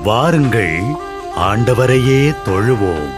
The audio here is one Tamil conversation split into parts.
வாருங்கள், ஆண்டவரையே தொழுவோம்.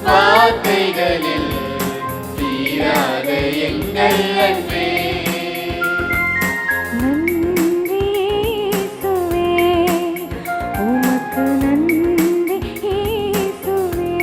வார்த்தைகளில் தீராத எங்கள் அன்பே. நன்றி இயேசுவே, உமக்கு நன்றி இயேசுவே.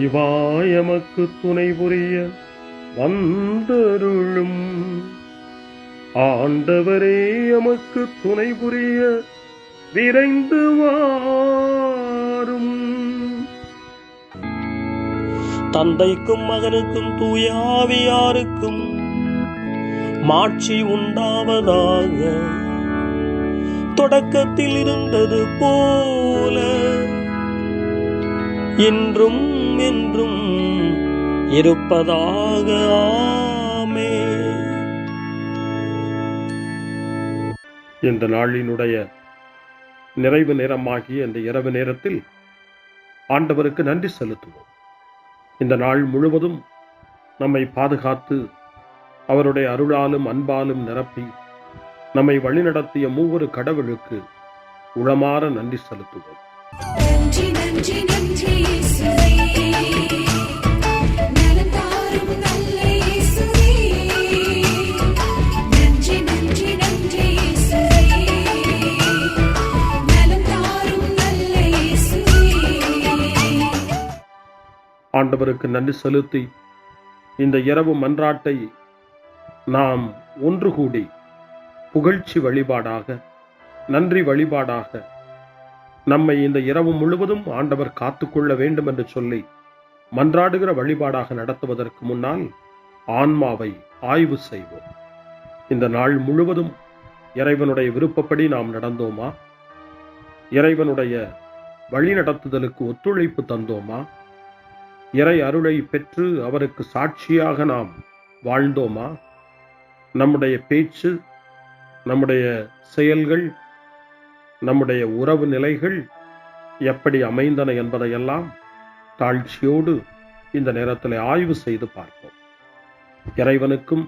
இறைவா எமக்கு துணை புரிய வந்தருளும். ஆண்டவரே எமக்கு துணை புரிய விரைந்து வாரும். தந்தைக்கும் மகனுக்கும் தூய ஆவியாருக்கும் மாட்சி உண்டாவதாக. தொடக்கத்தில் இருந்தது போல இன்றும் என்றும் இருப்பதாக. ஆமென். இந்த நாளினுடைய நிறைவு நேரமாகிய இந்த இரவு நேரத்தில் ஆண்டவருக்கு நன்றி செலுத்துவோம். இந்த நாள் முழுவதும் நம்மை பாதுகாத்து அவருடைய அருளாலும் அன்பாலும் நிரப்பி நம்மை வழிநடத்திய மூவரு கடவுளுக்கு உளமாற நன்றி செலுத்துவோம். நன்றி நன்றி நன்றி இயேசுவே, நலம் தாரும் நல்ல இயேசுவே. நன்றி நன்றி நன்றி இயேசுவே, நலம் தாரும் நல்ல இயேசுவே. ஆண்டவருக்கு நன்றி செலுத்தி இந்த இரவு மன்றாட்டை நாம் ஒன்று கூடி புகழ்ச்சி வழிபாடாக, நன்றி வழிபாடாக நம்மை இந்த இரவு முழுவதும் ஆண்டவர் காத்துக்கொள்ள வேண்டும் என்று சொல்லி மன்றாடுகிற வழிபாடாக நடத்துவதற்கு முன்னால் ஆன்மாவை ஆய்வு செய்வோம். இந்த நாள் முழுவதும் இறைவனுடைய விருப்பப்படி நாம் நடந்தோமா? இறைவனுடைய வழிநடத்துதலுக்கு ஒத்துழைப்பு தந்தோமா? இறை அருளை பெற்று அவருக்கு சாட்சியாக நாம் வாழ்ந்தோமா? நம்முடைய பேச்சு, நம்முடைய செயல்கள், நம்முடைய உறவு நிலைகள் எப்படி அமைந்தன என்பதையெல்லாம் தாழ்ச்சியோடு இந்த நேரத்தில் ஆய்வு செய்து பார்ப்போம். இறைவனுக்கும்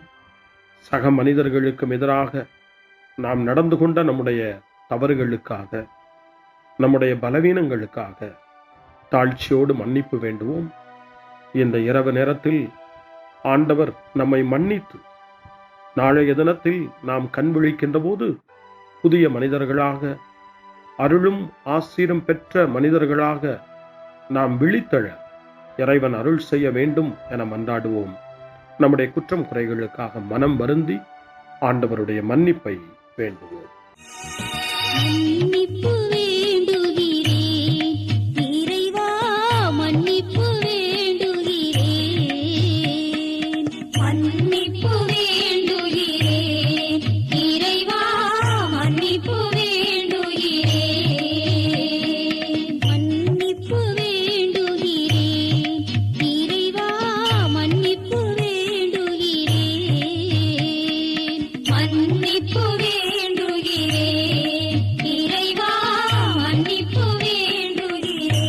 சக மனிதர்களுக்கும் எதிராக நாம் நடந்து கொண்ட நம்முடைய தவறுகளுக்காக, நம்முடைய பலவீனங்களுக்காக தாழ்ச்சியோடு மன்னிப்பு வேண்டுவோம். இந்த இரவு நேரத்தில் ஆண்டவர் நம்மை மன்னித்து நாளைய தினத்தில் நாம் கண் விழிக்கின்ற போது புதிய மனிதர்களாக, அருளும் ஆசீரும் பெற்ற மனிதர்களாக நாம் விழித்தெழ இறைவன் அருள் செய்ய வேண்டும் என மன்றாடுவோம். நம்முடைய குற்றம் குறைகளுக்காக மனம் வருந்தி ஆண்டவருடைய மன்னிப்பை வேண்டுவோம். மன்னிப்பு வேண்டுகிறேன் இறைவா, மன்னிப்பு வேண்டுகிறேன். மன்னிப்பு வேண்டுகிறேன் இறைவா, மன்னிப்பு வேண்டுகிறேன். மன்னிப்பு வேண்டுகிறேன் இறைவா, மன்னிப்பு வேண்டுகிறேன். மன்னிப்பு வேண்டுகிறேன் இறைவா, மன்னிப்பு வேண்டுகிறேன்.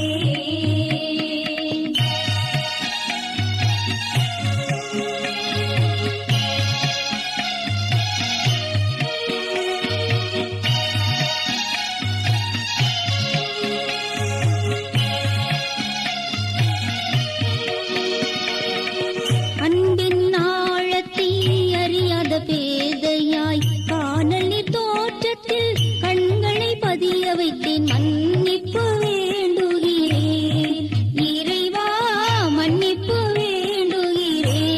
அன்பின் ஆழத்தை அறியாத பேதையாய் காணலில் தோற்றத்தில் கண்களை பதிய வைத்தேன். மன்னிப்பு வேண்டுகிறேன் இறைவா, மன்னிப்பு வேண்டுகிறேன்.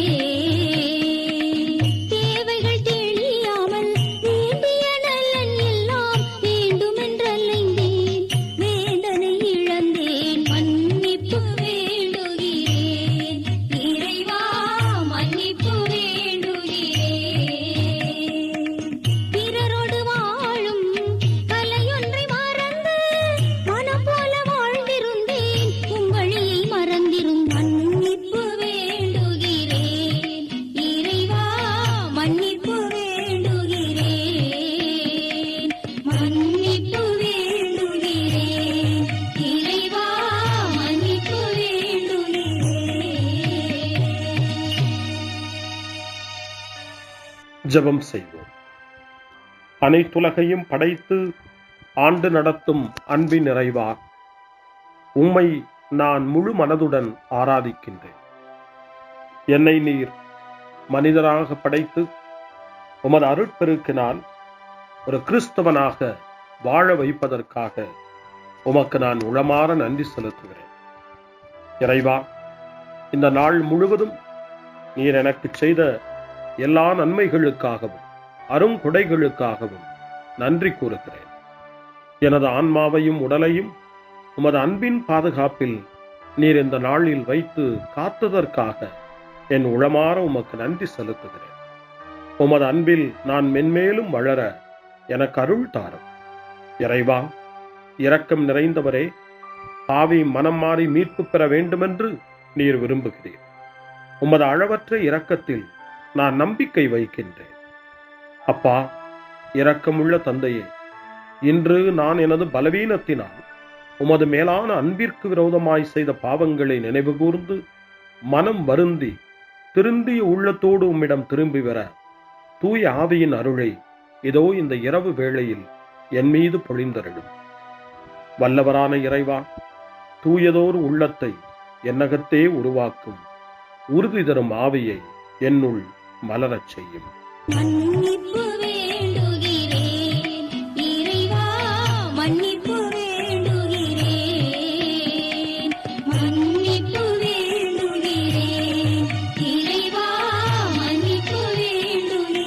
தேவைகள் தெரியாமல் வேண்டிய நலன் எல்லாம் வேண்டுமென்றலைந்தேன், வேதனை இழந்தேன். மன்னிப்பு வேண்டுகிறேன் இறைவா, மன்னிப்பு வேண்டுகிறேன். பிறரோடு வாழும் கலையொன்றை மறந்து மனம் போல வாழ்ந்திருந்தேன், உம் வழியை மறந்திரும். மன்னிப்பு வேண்டுகிறேன் இறைவா, மன்னிப்பு வேண்டுகிறேன். மன்னிப்பு வேண்டுகிறேன் இறைவா, மன்னிப்பு வேண்டுகிறேன். ஜெபம் செய்வோம். அனைத்துலகையும் படைத்து ஆண்டு நடத்தும் அன்பின் நிறைவா, உம்மை நான் முழு மனதுடன் ஆராதிக்கின்றேன். என்னை நீர் மனிதராக படைத்து உமது அருட்பெருக்கினால் ஒரு கிறிஸ்தவனாக வாழ வைப்பதற்காக உமக்கு நான் உளமாற நன்றி செலுத்துகிறேன். இறைவா, இந்த நாள் முழுவதும் நீர் எனக்கு செய்த எல்லா நன்மைகளுக்காகவும் அருங்கொடைகளுக்காகவும் நன்றி கூறுகிறேன். எனது ஆன்மாவையும் உடலையும் உமது அன்பின் பாதுகாப்பில் நீர் இந்த நாளில் வைத்து காத்ததற்காக என் உளமாற உமக்கு நன்றி செலுத்துகிறேன். உமது அன்பில் நான் மென்மேலும் வளர எனக்கு அருள் தாரும். இறைவா, இரக்கம் நிறைந்தவரே, பாவி மனம் மாறி மீட்பு பெற வேண்டுமென்று நீர் விரும்புகிறீர். உமது அளவற்ற இரக்கத்தில் நான் நம்பிக்கை வைக்கின்றேன். அப்பா, இரக்கமுள்ள தந்தையே, இன்று நான் எனது பலவீனத்தினால் உமது மேலான அன்பிற்கு விரோதமாய் செய்த பாவங்களை நினைவுகூர்ந்து மனம் வருந்தி திருந்திய உள்ளத்தோடு உம்மிடம் திரும்பி வர தூய ஆவியின் அருளை இதோ இந்த இரவு வேளையில் என் மீது பொழிந்தருளும். வல்லவரான இறைவா, தூயதோர் உள்ளத்தை என்னகத்தே உருவாக்கும் உறுதி தரும் ஆவியை என்னுள் மலரச் செய்யும். மன்னிப்பு வேண்டுகிறேன் இறைவா, மன்னிப்பு வேண்டுகிறேன், மன்னிப்பு வேண்டுகிறேன் இறைவா, மன்னிப்பு வேண்டுகிறேன்.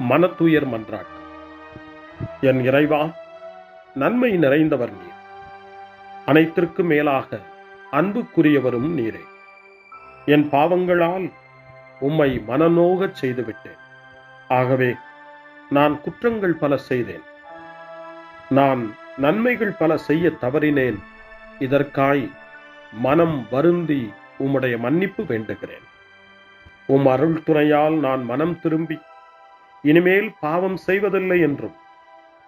மனத்துயர் மன்றாட்டு. என் இறைவா, நன்மை நிறைந்தவர் நீர், அனைத்திற்கும் மேலாக அன்புக்குரியவரும் நீரே. என் பாவங்களால் உம்மை மனநோகச் செய்துவிட்டேன். ஆகவே நான் குற்றங்கள் பல செய்தேன். நான் நன்மைகள் பல செய்ய தவறினேன். இதற்காய் மனம் வருந்தி உம்முடைய மன்னிப்பு வேண்டுகிறேன். உம் அருள் துணையால் நான் மனம் திரும்பி இனிமேல் பாவம் செய்வதில்லை என்றும்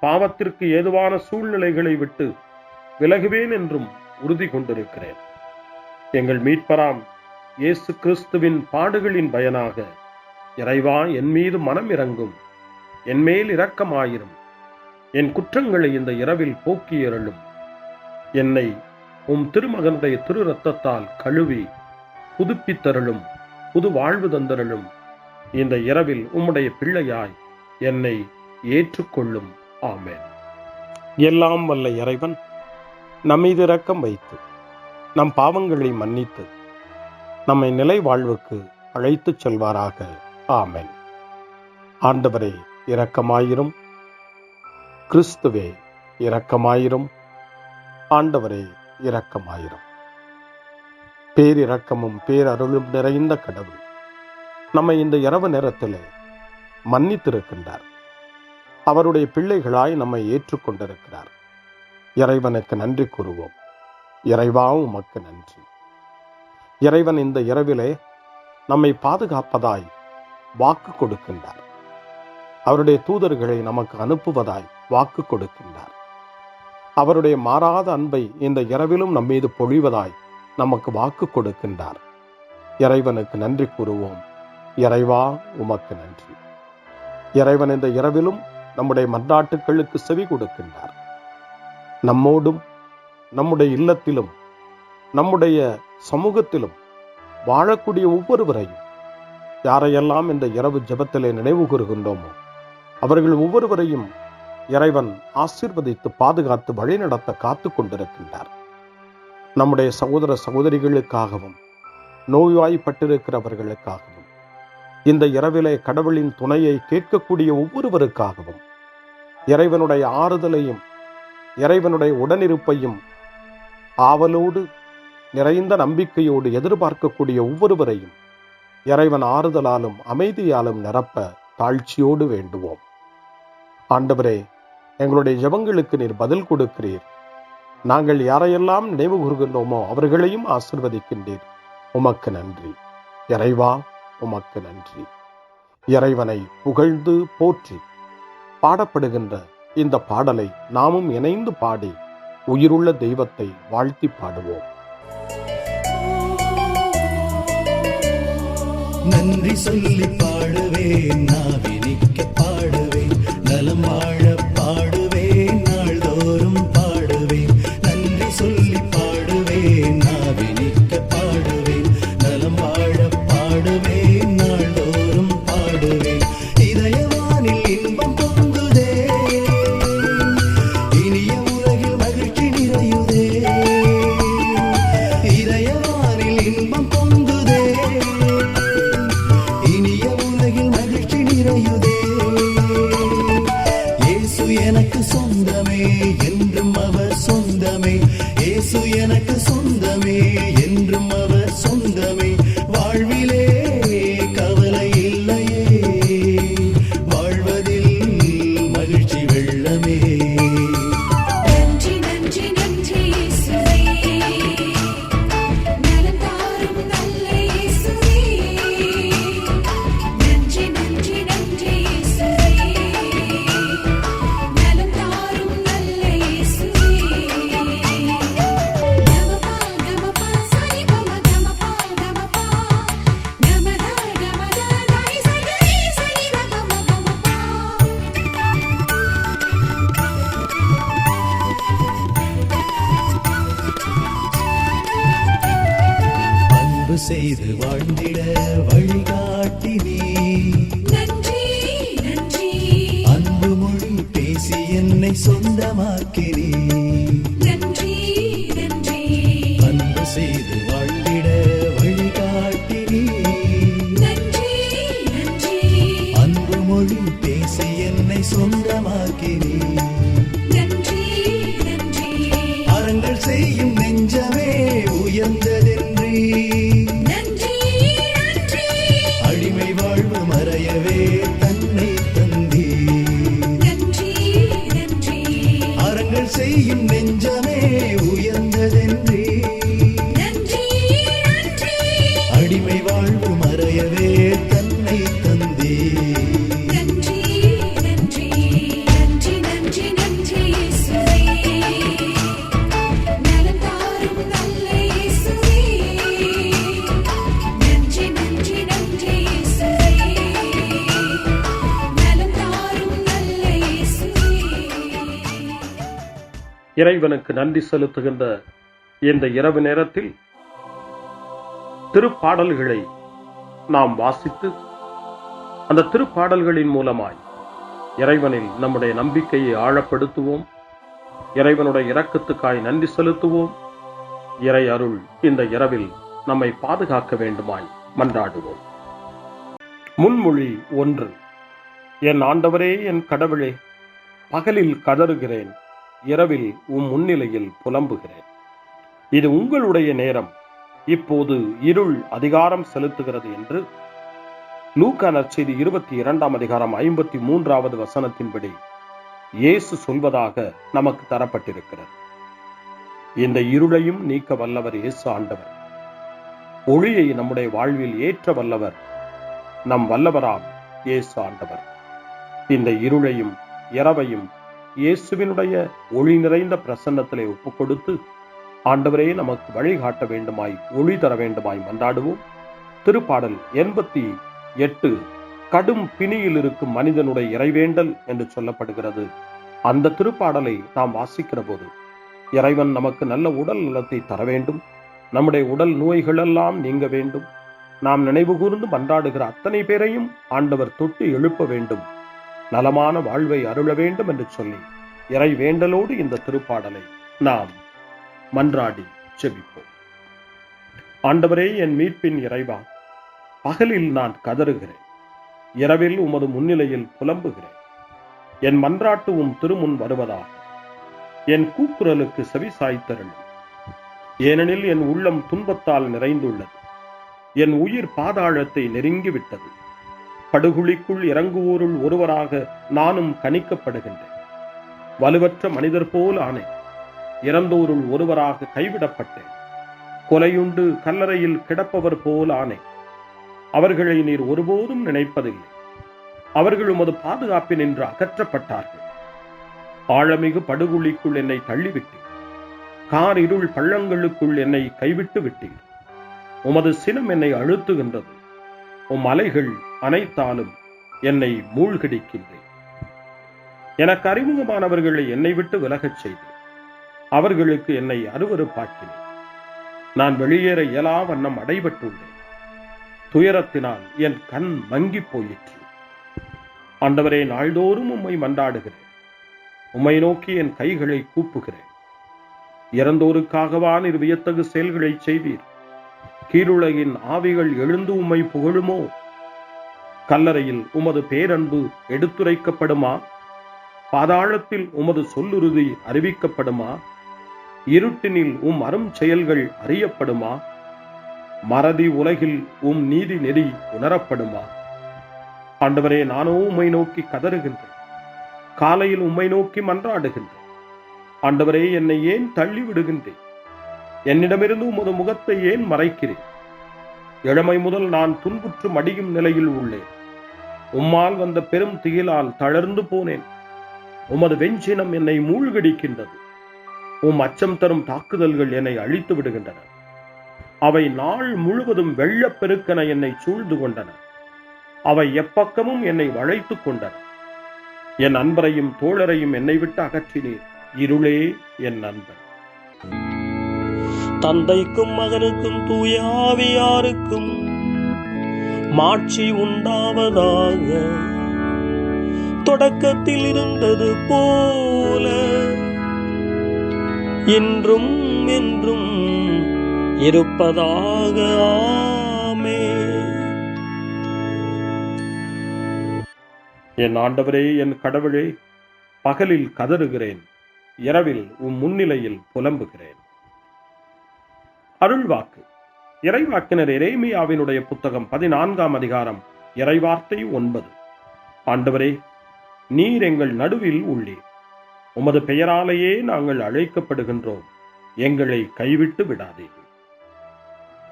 பாவத்திற்கு ஏதுவான சூழ்நிலைகளை விட்டு விலகுவேன் என்றும் உறுதி கொண்டிருக்கிறேன். எங்கள் மீட்பராம் இயேசு கிறிஸ்துவின் பாடுகளின் பயனாக இறைவா, என் மீது மனம் இறங்கும், என் மேல் இரக்கமாயிரும். என் குற்றங்களை இந்த இரவில் போக்கியருளும். என்னை உம் திருமகனுடைய திரு இரத்தத்தால் கழுவி புதுப்பித்தருளும், புது வாழ்வு தந்தருளும். இந்த இரவில் உம்முடைய பிள்ளையாய் என்னை ஏற்றுக்கொள்ளும். ஆமென். எல்லாம் வல்ல இறைவன் நம்மீது இரக்கம் வைத்து நம் பாவங்களை மன்னித்து நம்மை நிலை வாழ்வுக்கு அழைத்துச் செல்வாராக. ஆமென். ஆண்டவரே இரக்கமாயிரும். கிறிஸ்துவே இரக்கமாயிரும். ஆண்டவரே இரக்கமாயிரும். பேரிரக்கமும் பேரருளும் நிறைந்த கடவுள் நம்மை இந்த இரவு நேரத்திலே மன்னித்திருக்கின்றார். அவருடைய பிள்ளைகளாய் நம்மை ஏற்றுக்கொண்டிருக்கிறார். இறைவனுக்கு நன்றி கூறுவோம். இறைவா, உமக்கு நன்றி. இறைவன் இந்த இரவிலே நம்மை பாதுகாப்பதாய் வாக்கு கொடுக்கின்றார். அவருடைய தூதர்களை நமக்கு அனுப்புவதாய் வாக்கு கொடுக்கின்றார். அவருடைய மாறாத அன்பை இந்த இரவிலும் நம்மீது பொழிவதாய் நமக்கு வாக்கு கொடுக்கின்றார். இறைவனுக்கு நன்றி கூறுவோம். இறைவா, உமக்கு நன்றி. இறைவன் இந்த இரவிலும் நம்முடைய மன்றாட்டுக்களுக்கு செவி கொடுக்கின்றார். நம்மோடும் நம்முடைய இல்லத்திலும் நம்முடைய சமூகத்திலும் வாழக்கூடிய ஒவ்வொருவரையும், யாரையெல்லாம் இந்த இரவு ஜெபத்திலே நினைவு கூறுகின்றோமோ அவர்கள் ஒவ்வொருவரையும் இறைவன் ஆசீர்வதித்து பாதுகாத்து வழிநடத்த காத்து கொண்டிருக்கின்றார். நம்முடைய சகோதர சகோதரிகளுக்காகவும் நோய்வாய்ப்பட்டிருக்கிறவர்களுக்காகவும் இந்த இரவிலே கடவுளின் துணையை கேட்கக்கூடிய ஒவ்வொருவருக்காகவும் இறைவனுடைய ஆறுதலையும் இறைவனுடைய உடனிருப்பையும் ஆவலோடு நிறைந்த நம்பிக்கையோடு எதிர்பார்க்கக்கூடிய ஒவ்வொருவரையும் இறைவன் ஆறுதலாலும் அமைதியாலும் நிரப்ப தாழ்ச்சியோடு வேண்டுவோம். ஆண்டவரே, எங்களுடைய ஜெபங்களுக்கு நீர் பதில் கொடுக்கிறீர். நாங்கள் யாரையெல்லாம் நினைவு கூறுகின்றோமோ அவர்களையும் ஆசீர்வதிக்கின்றீர். உமக்கு நன்றி. இறைவா, உமக்கு நன்றி. இறைவனை புகழ்ந்து போற்றி பாடப்படுகின்ற இந்த பாடலை நாமும் இணைந்து பாடி உயிருள்ள தெய்வத்தை வாழ்த்தி பாடுவோம். நன்றி சொல்லி பாடுவேன், நாவினிக்க பாடுவேன், நலம் வாழ பாடுவேன், நாள்தோறும் பாடுவேன். நன்றி சொல்லி பாடுவேன், நாவினிக்க பாடுவேன், நலம் வாழ பாடுவேன், நாள்தோறும் பாடுவேன். இதயவானில் இன்பம் பொங்குதே, இனிய உலகில் மகிழ்ச்சி இயேசு எனக்கு சொந்தமே, என்றும் அவர் சொந்தமே. வாழ்விலே கவலை இல்லையே, வாழ்வதில் மகிழ்ச்சி வெள்ளமே. நன்றி நன்றி நன்றி இயேசுவே, நலம் தாரும் நல்ல இயேசுவே. நன்றி நன்றி நன்றி இயேசுவே, நலம் தாரும் நல்ல இயேசுவே. கமபா கமபா சரி கமபா கமபா கமதா கமதா தாய் சரி சரி கமபா. அன்பு செய்து வாழ்ந்திட வழிகாட்டி நீ, நன்றி நன்றி அன்பு மொழி பேசி என்னை சொந்தமாக்கி நீ. நன்றி நன்றி அன்பு செய்து வாழ்ந்திட வழிகாட்டி நீ, நன்றி நன்றி அன்பு மொழி பேசி என்னை சொந்தமாக்கி நீ. நன்றி நன்றி அறங்கள் செய்யும் நெஞ்சமே உயர்ந்ததென்றி, நன்றி நன்றி அடிமை வாழ்வு மறையவே தன்னை தந்தி. நன்றி நன்றி அறங்கள் செய்யும் நெஞ்சமே உயர்ந்ததென்றி, நன்றி நன்றி அடிமை வாழ்வு மறையவே தன்னை தந்தி. நன்றி நன்றி நன்றி நன்றி நன்றி இயேசுவே, நலம் தாரும் நல்ல இயேசுவே. நன்றி நன்றி நன்றி இயேசுவே, நலம் தாரும் நல்ல இயேசுவே. இறைவனுக்கு நன்றி செலுத்துகின்ற இந்த இரவு நேரத்தில் திருப்பாடல்களை நாம் வாசித்து அந்த திருப்பாடல்களின் மூலமாய் இறைவனில் நம்முடைய நம்பிக்கையை ஆழப்படுத்துவோம். இறைவனுடைய இரக்கத்துக்காய் நன்றி செலுத்துவோம். இறை அருள் இந்த இரவில் நம்மை பாதுகாக்க வேண்டுமாய் மன்றாடுவோம். முன்மொழி 1. என் ஆண்டவரே, என் கடவுளே, பகலில் கதறுகிறேன், இரவில் முன்னிலையில் புலம்புகிறேன். இது உங்களுடைய நேரம், இப்போது இருள் அதிகாரம் செலுத்துகிறது என்று லூக்கா நற்செய்தி 22ஆம் அதிகாரம் 53வது வசனத்தின்படி இயேசு சொல்வதாக நமக்கு தரப்பட்டிருக்கிறது. இந்த இருளையும் நீக்க வல்லவர் இயேசு ஆண்டவர். ஒளியை நம்முடைய வாழ்வில் ஏற்ற வல்லவர் நம் வல்லவராம் இயேசு ஆண்டவர். இந்த இருளையும் இரவையும் இயேசுவினுடைய ஒளி நிறைந்த பிரசன்னத்திலே ஒப்புக் கொடுத்து ஆண்டவரே நமக்கு வழிகாட்ட வேண்டுமாய், ஒளி தர வேண்டுமாய் மன்றாடுவோம். திருப்பாடல் 88 கடும் பிணியில் இருக்கும் மனிதனுடைய இறைவேண்டல் என்று சொல்லப்படுகிறது. அந்த திருப்பாடலை நாம் வாசிக்கிற போது இறைவன் நமக்கு நல்ல உடல் நலத்தை தர வேண்டும், நம்முடைய உடல் நோய்களெல்லாம் நீங்க வேண்டும், நாம் நினைவு கூர்ந்து மன்றாடுகிற அத்தனை பேரையும் ஆண்டவர் தொட்டு எழுப்ப வேண்டும், நலமான வாழ்வை அருள வேண்டும் என்று சொல்லி இறை வேண்டலோடு இந்த திருப்பாடலை நாம் மன்றாடி ஜெபிப்போம். ஆண்டவரே, என் மீட்பின் இறைவா, பகலில் நான் கதறுகிறேன், இரவில் உமது முன்னிலையில் புலம்புகிறேன். என் மன்றாட்டு திருமுன் வருவதாக என் கூக்குரலுக்கு செவி சாய்த்தருளும். ஏனெனில் என் உள்ளம் துன்பத்தால் நிறைந்துள்ளது, என் உயிர் பாதாளத்தை நெருங்கிவிட்டது. படுகுழிக்குள் இறங்குவோருள் ஒருவராக நானும் கணிக்கப்படுகின்றேன். வலுவற்ற மனிதர் போல் ஆனேன், இறந்தோருள் ஒருவராக கைவிடப்பட்டேன். கொலையுண்டு கல்லறையில் கிடப்பவர் போல் ஆனேன். அவர்களை நீர் ஒருபோதும் நினைப்பதில்லை. அவர்கள் உமது பாதுகாப்பினின்று அகற்றப்பட்டார்கள். ஆழமிகு படுகுழிக்குள் என்னை தள்ளிவிட்டீர், கார் இருள் பள்ளங்களுக்குள் என்னை கைவிட்டு விட்டீர். உமது சினம் என்னை அழுத்துகின்றது, உம் அலைகள் அனைத்தாலும் என்னை மூழ்கடிக்கின்றேன். எனக்கு அறிமுகமானவர்களை என்னை விட்டு விலகச் செய்தேன், அவர்களுக்கு என்னை அருவருப்பாக்கினேன். நான் வெளியேற இயலா வண்ணம் அடைபட்டுள்ளேன், துயரத்தினால் என் கண் மங்கி போயிற்று. ஆண்டவரே, நாள்தோறும் உம்மை மன்றாடுகிறேன், உம்மை நோக்கி என் கைகளை கூப்புகிறேன். இறந்தோருக்காகவா நீர் வியத்தகு செயல்களை செய்வீர்? கீழுலகின் ஆவிகள் எழுந்து உம்மை புகழுமோ? கல்லறையில் உமது பேரன்பு எடுத்துரைக்கப்படுமா? பாதாளத்தில் உமது சொல்லுறுதி அறிவிக்கப்படுமா? இருட்டினில் உம் அரும் செயல்கள் அறியப்படுமா? மறதி உலகில் உம் நீதி நெறி உணரப்படுமா? ஆண்டவரே, நானோ உம்மை நோக்கி கதறுகின்றேன். காலையில் உம்மை நோக்கி மன்றாடுகின்றேன். ஆண்டவரே, என்னை ஏன் தள்ளி விடுகின்றேன்? என்னிடமிருந்து உமது முகத்தை ஏன் மறைக்கிறேன்? இளமை முதல் நான் துன்புற்று மடியும் நிலையில் உள்ளேன். உம்மால் வந்த பெரும் திகிலால் தளர்ந்து போனேன். உமது வெஞ்சினம் என்னை மூழ்கடிக்கின்றது. உம் அச்சம் தரும் தாக்குதல்கள் என்னை அழித்து விடுகின்றன. அவை நாள் முழுவதும் வெள்ளப்பெருக்கென என்னை சூழ்ந்து கொண்டன. அவை எப்பக்கமும் என்னை வளைத்துக் கொண்டன. என் அன்பரையும் தோழரையும் என்னை விட்டு அகற்றினீர். இருளே என் நண்பன். தந்தைக்கும் மகனுக்கும் தூய ஆவியாருக்கும் மாட்சி உண்டாவதாக. தொடக்கத்தில் இருந்தது போல இன்றும் என்றும் இருப்பதாக. ஆமென். என் ஆண்டவரே, என் கடவுளே, பகலில் கதறுகிறேன், இரவில் உம் முன்னிலையில் புலம்புகிறேன். அருள்வாக்கு. இறைவாக்கினர் எரேமியாவினுடைய புத்தகம் 14ஆம் அதிகாரம், இறைவார்த்தை 9. ஆண்டவரே, நீர் எங்கள் நடுவில் உள்ளீர். உமது பெயராலேயே நாங்கள் அழைக்கப்படுகின்றோம். எங்களை கைவிட்டு விடாதீர்கள்.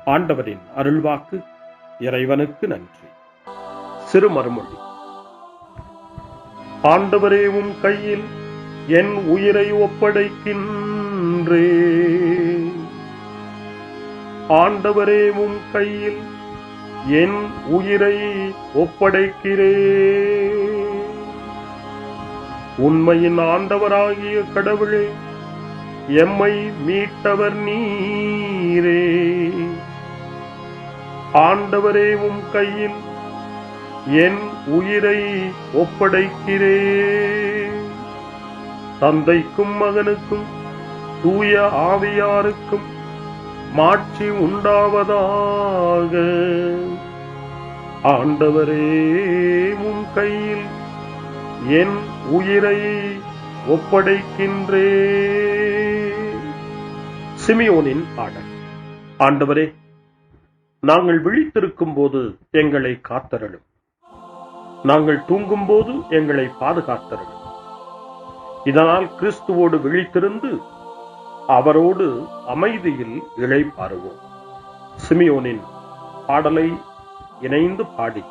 ஆண்டவரின் அருள்வாக்கு. இறைவனுக்கு நன்றி. சிறு மறுமொழி. ஆண்டவரே, உம் கையில் என் உயிரை ஒப்படைக்கின்றேன். ஆண்டவரே, உம் கையில் என் உயிரை ஒப்படைக்கிறேன். உண்மையின் ஆண்டவராகிய கடவுளே, எம்மை மீட்டவர் நீரே. ஆண்டவரே, உம் கையில் என் உயிரை ஒப்படைக்கிறேன். தந்தைக்கும் மகனுக்கும் தூய ஆவியாருக்கும் மாட்சி உண்டாவதாக. ஆண்டவரே, உம் கையில் என் உயிரை ஒப்படைக்கின்றேன். சிமியோனின் பாடல். ஆண்டவரே, நாங்கள் விழித்திருக்கும் போது எங்களை காத்தருளும். நாங்கள் தூங்கும் போது எங்களை பாதுகாத்தருளும். இதனால் கிறிஸ்துவோடு விழித்திருந்து அவரோடு அமைதியில் இளைப்பாறுவோம். சிமியோனின் பாடலை இணைந்து பாடி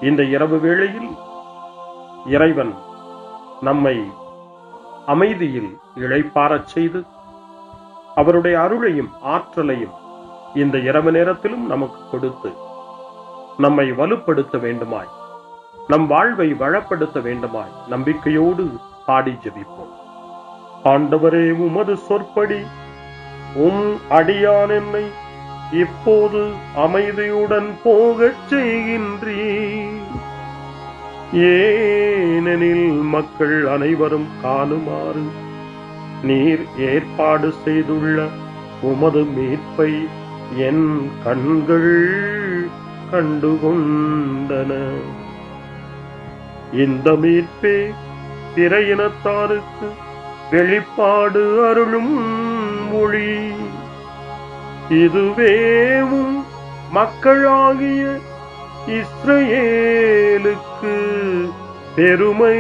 இந்த இரவு வேளையில் இறைவன் நம்மை அமைதியில் இளைப்பாறச் செய்து அவருடைய அருளையும் ஆற்றலையும் இந்த இரவு நேரத்திலும் நமக்கு கொடுத்து நம்மை வலுப்படுத்த வேண்டுமாய், நம் வாழ்வை வளப்படுத்த வேண்டுமாய் நம்பிக்கையோடு பாடி ஜெபிப்போம். ஆண்டவரே, உமது சொற்படி உம் அடியான் என்னை இப்போது அமைதியுடன் போகச் செய்கின்றீர். ஏனெனில் மக்கள் அனைவரும் காணுமாறு நீர் ஏற்பாடு செய்துள்ள உமது மீட்பை என் கண்கள் கண்டுகொண்டன. இந்த மீட்பே பிற இனத்தாருக்கு வெளிப்பாடு அருளும் மொழி. இதுவேவும் மக்களாகிய இஸ்ரவேலுக்கு பெருமை.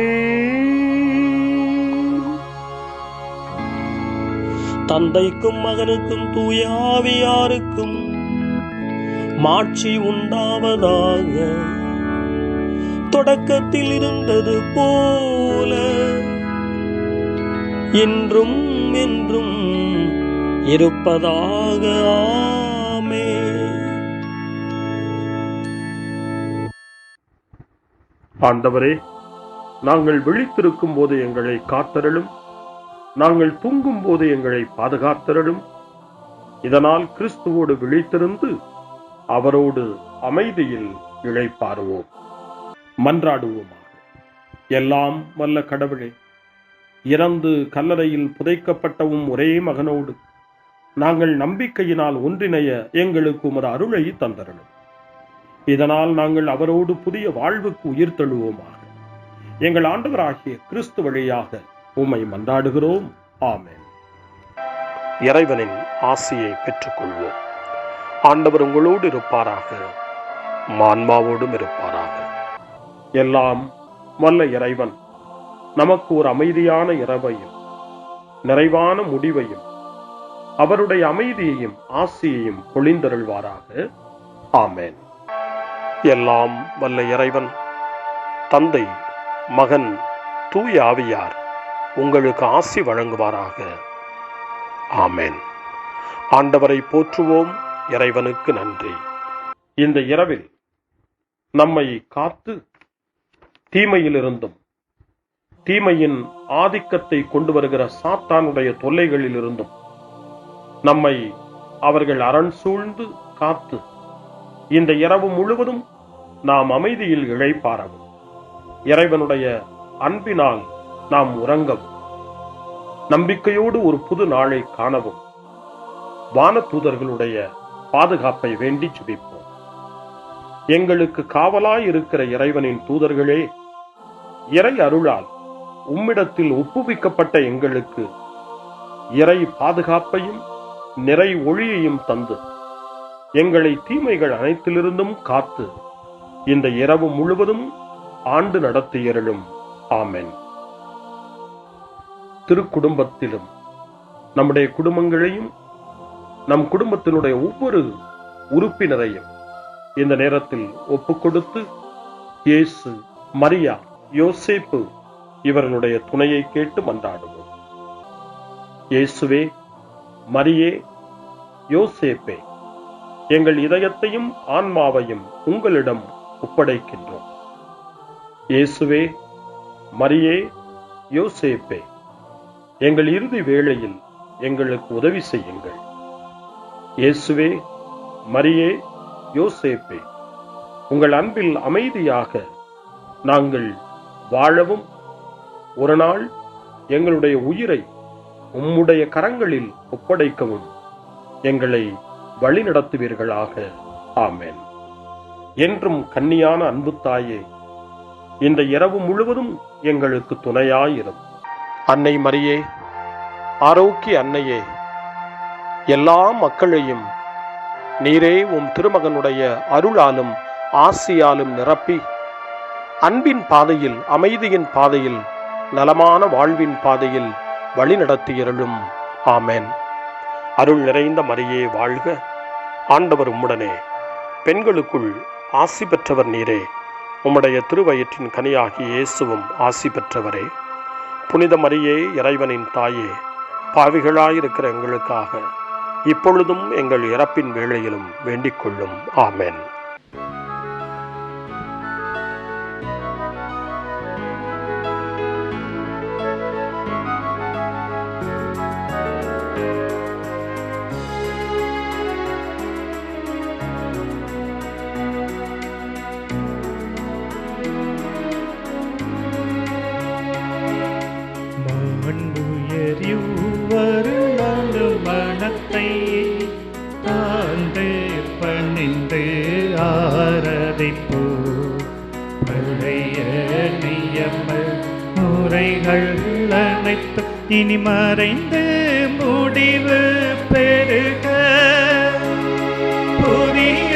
தந்தைக்கும் மகனுக்கும் தூய ஆவியாருக்கும் மாட்சி உண்டாவதாக. தொடக்கத்தில் இருந்தது போல இன்றும் என்றும் இருப்பதாக. ஆமென். ஆண்டவரே, நாங்கள் விழித்திருக்கும் போது எங்களை காத்தருளும். நாங்கள் தூங்கும் போது எங்களை பாதுகாத்தருளும். இதனால் கிறிஸ்துவோடு விழித்திருந்து அவரோடு அமைதியில் இளைப்பாறுவோம். மன்றாடுவோமாக. எல்லாம் வல்ல கடவுளே, இறந்து கல்லறையில் புதைக்கப்பட்டவும் ஒரே மகனோடு நாங்கள் நம்பிக்கையினால் ஒன்றிணைய எங்களுக்கு உமது அருளை தந்தருளும். இதனால் நாங்கள் அவரோடு புதிய வாழ்வுக்கு உயிர் தழுவோமாக. எங்கள் ஆண்டவராகிய கிறிஸ்து வழியாக உம்மை மன்றாடுகிறோம். ஆமென். இறைவனின் ஆசியை பெற்றுக்கொள்வோம். ஆண்டவர் உங்களோடு இருப்பாராக, ஆன்மாவோடும் இருப்பாராக. எல்லாம் வல்ல இறைவன் நமக்கு ஒரு அமைதியான இரவையும் நிறைவான முடிவையும் அவருடைய அமைதியையும் ஆசியையும் பொழிந்தருள்வாராக. ஆமென். எல்லாம் வல்ல இறைவன் தந்தை, மகன், தூய ஆவியார் உங்களுக்கு ஆசி வழங்குவாராக. ஆமென். ஆண்டவரை போற்றுவோம். இறைவனுக்கு நன்றி. இந்த இரவில் நம்மை காத்து தீமையிலிருந்தும் தீமையின் ஆதிக்கத்தை கொண்டு வருகிற சாத்தானுடைய தொல்லைகளிலிருந்தும் நம்மை அவர்கள் அரண் சூழ்ந்து காத்து இந்த இரவு முழுவதும் நாம் அமைதியில் இளைப்பாறவும், இறைவனுடைய அன்பினால் நாம் உறங்கவும், நம்பிக்கையோடு ஒரு புது நாளை காணவும் வானதூதர்களுடைய பாதுகாப்பை வேண்டி ஜெபிப்போம். எங்களுக்கு காவலாய் இருக்கிற இறைவனின் தூதர்களே, இறை அருளால் உம்மிடத்தில் ஒப்புவிக்கப்பட்ட எங்களுக்கு இறை பாதுகாப்பையும் நிறை ஒளியையும் தந்து எங்களை தீமைகள் அனைத்திலிருந்தும் காத்து இந்த இரவு முழுவதும் ஆண்டு நடத்தியருளும். ஆமென். திருக்குடும்பத்திலும் நம்முடைய குடும்பங்களையும் நம் குடும்பத்தினுடைய ஒவ்வொரு உறுப்பினரையும் இந்த நேரத்தில் ஒப்புக்கொடுத்து இயேசு, மரியா, யோசேப்பு இவர்களுடைய துணையை கேட்டு மன்றாடுவோம். இயேசுவே, மரியே, யோசேப்பே, எங்கள் இதயத்தையும் ஆன்மாவையும் உங்களிடம் ஒப்படைக்கின்றோம். இயேசுவே, மரியே, யோசேப்பே, எங்கள் இறுதி வேளையில் எங்களுக்கு உதவி செய்யுங்கள். இயேசுவே, மரியே, யோசேப்பே, உங்கள் அன்பில் அமைதியாக நாங்கள் வாழவும் ஒரு நாள் எங்களுடைய உயிரை உம்முடைய கரங்களில் ஒப்படைக்கவும் எங்களை வழிநடத்துவீர்களாக. ஆமென். என்றும் கன்னியான அன்பு தாயே, இந்த இரவு முழுவதும் எங்களுக்கு துணையாயிரும். அன்னை மரியே, ஆரோக்கிய அன்னையே, எல்லா மக்களையும் நீரே உம் திருமகனுடைய அருளாலும் ஆசியாலும் நிரப்பி அன்பின் பாதையில், அமைதியின் பாதையில், நலமான வாழ்வின் பாதையில் வழிநடத்தியருளும். ஆமென். அருள் நிறைந்த மரியே வாழ்க, ஆண்டவர் உம்முடனே, பெண்களுக்குள் ஆசி பெற்றவர் நீரே, உம்முடைய திருவயிற்றின் கனியாகிய இயேசுவும் ஆசி பெற்றவரே. புனித மரியே, இறைவனின் தாயே, பாவிகளாயிருக்கிற எங்களுக்காக இப்பொழுதும் எங்கள் இறப்பின் வேளையிலும் வேண்டிக் கொள்ளும். ஆமென். மனத்தை தாழ்ந்து பணிந்து ஆராதிப்போ, பழைய நியம முறைகள் அனைத்து இனி மறைந்து முடிவு பெறுக. புதிய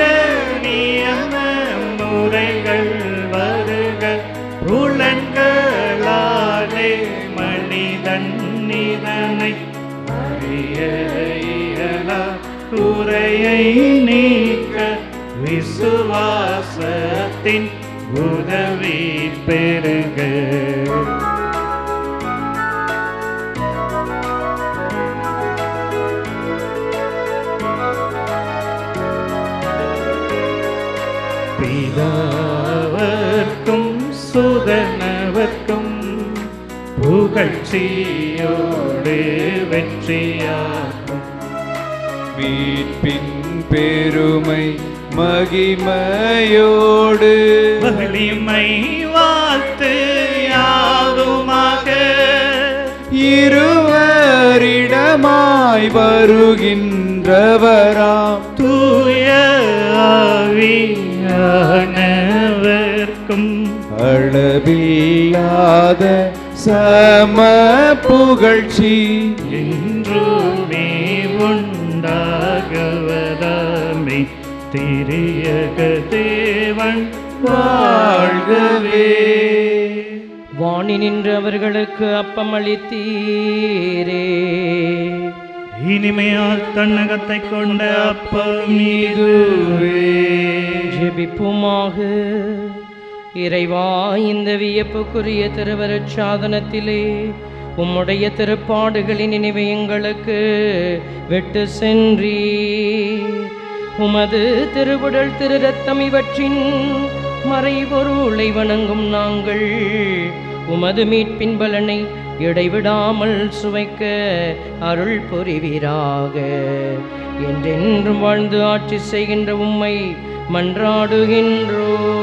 நியம முறைகள் வருக. புலன்களாலே மனிதன் இதனை அறிய இயலா. குறையை நீக்க விசுவாசத்தின் உதவி பெறுக. பிதாவர்க்கும் சுதனவர்க்கும் புகழ்ச்சியோடு வெற்றியாகும். மீட்பின் பெருமை மகிமையோடு வலிமை வாழ்த்து யாதுமாக. இருவரிடமாய் வருகின்றவராம் தூய ஆவியானவர்க்கும் அளவில்லாத சம புகழ்ச்சி என்றுமே திரியக தேவன் வாழ்கவே. வாணி நின்று அவர்களுக்கு அப்பம் அளித்தீரே. இனிமையால் தன்னகத்தை கொண்ட அப்பம் இதுவே. ஜெபிப்புமாக. இறைவா, இந்த வியப்புக்குரிய திருவருட் சாதனத்திலே உம்முடைய திருப்பாடுகளின் நினைவை எங்களுக்கு விட்டு சென்றீர். உமது திருவுடல் திரு ரத்தம் இவற்றின் மறைபொருளை வணங்கும் நாங்கள் உமது மீட்பின் பலனை இடைவிடாமல் சுவைக்க அருள் புரிவீராக. என்றென்றும் வாழ்ந்து ஆட்சி செய்கின்ற உம்மை மன்றாடுகின்றோம்.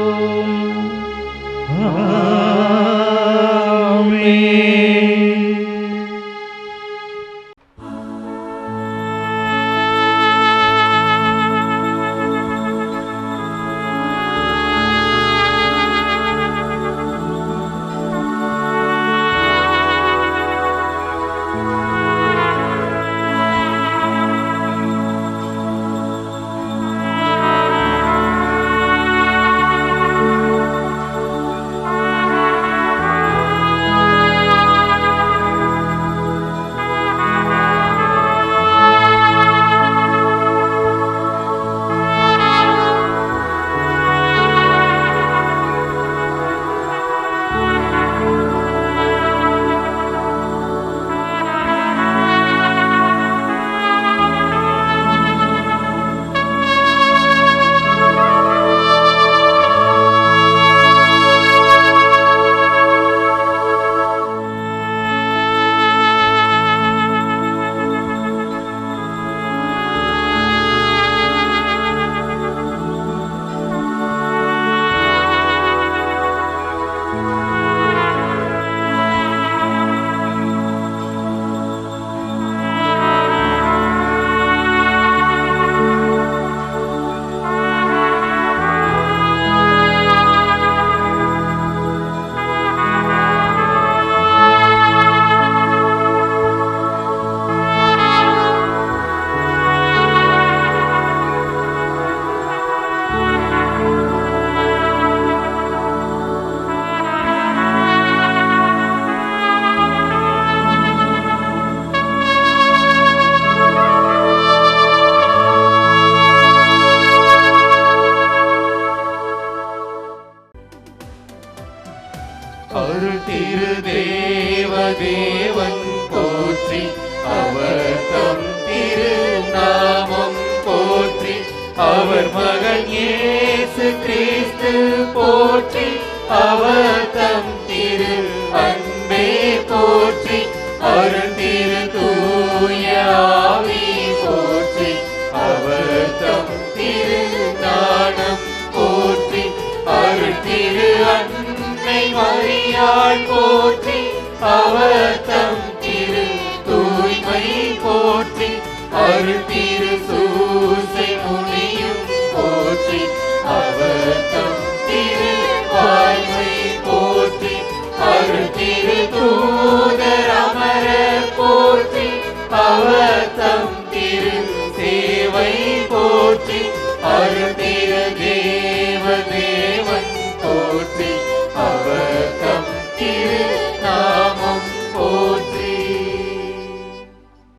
அருள் திரு தேவன் போற்றி, அவர் தம் திரு நாமம் போற்றி, அவர் மகன் இயேசு கிறிஸ்து போற்றி, அவர் தம் திரு அன்பே போற்றி, அருள் திரு தூய ஆவி போற்றி, அவர் தம் திரு ஞானம் போற்றி, அருள் திரு அன்னை மரியாள் போற்றி, அவர் தம் திரு தூய்மை போற்றி, அருள் திரு சூசை முனியும் போற்றி, அவர் தம் திரு வாய்மை போற்றி, அருள் திரு தூதர் அமரர் போற்றி, அவர் தம் திரு சேவை போற்றி, அருள்